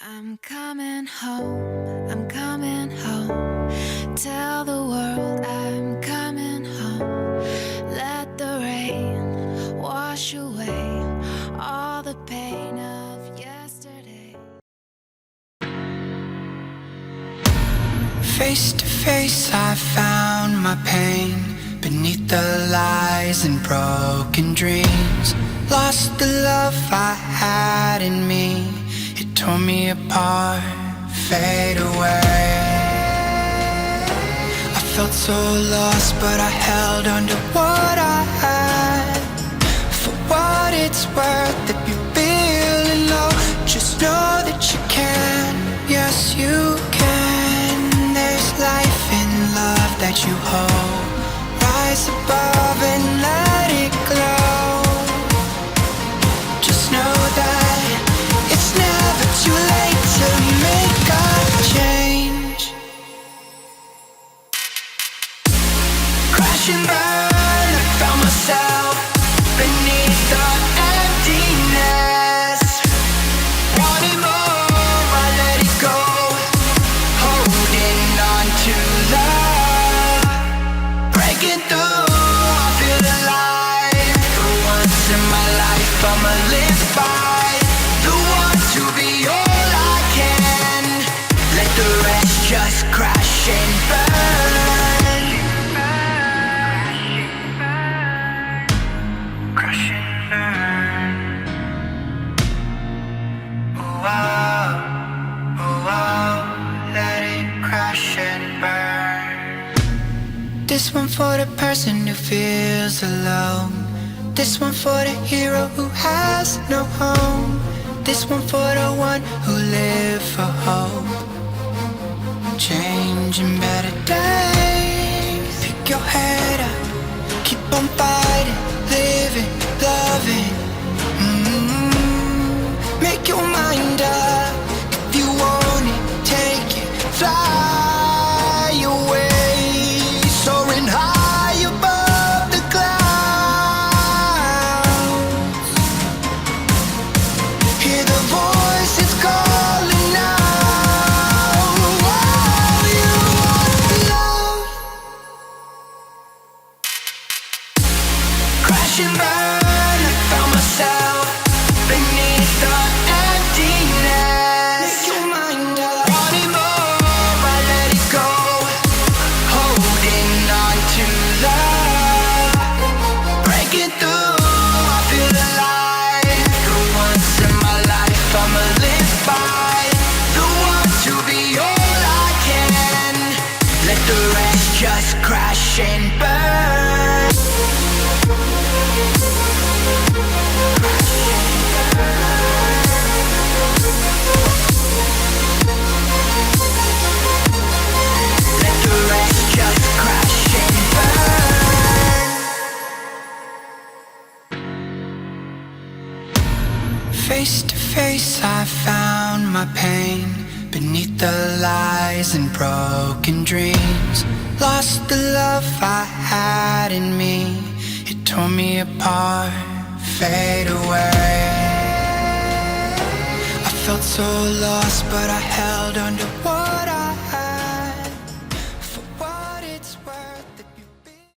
I'm coming home, I'm coming home. Tell the world I'm coming home. Let the rain wash away all the pain of yesterday. Face to face I found my pain beneath the lies and broken dreams. Lost the love I had in me. It tore me apart, fade away. I felt so lost, but I held on to what I had. For what it's worth, if you're feeling low, just know that you can. Yes, you can. There's life in love that you hold. Rise above and let it glow. Just know that it's never too late to make a change. Crash and burn, I found myself beneath the emptiness. Wanting more, I let it go. Holding on to love. Breaking through, I feel alive. For once in my life, I'ma live by the one to be all I can. Let the rest just crash and burn. Crash and burn. Oh, oh, oh, oh, let it crash and burn. This one for the person who feels alone. This one for the hero who has no home. This one for the one who lived for hope. Changing better days. Pick your head up, keep on fighting, living, loving. Make your mind up. If you want it, take it, fly away. Soaring high above the clouds. Hear the voices calling out. Oh, you want love. Crash and burn, I found myself beneath the emptiness. Make your mind up. Wanting more, I let it go. Holding on to love. Breaking through, I feel alive. For once in my life, I'ma live by the one to be all I can. Let the rest just crash and burn. Let the rest just crash and burn. Face to face I found my pain beneath the lies and broken dreams. Lost the love I had in me. It tore me apart, fade away. I felt so lost, but I held on to what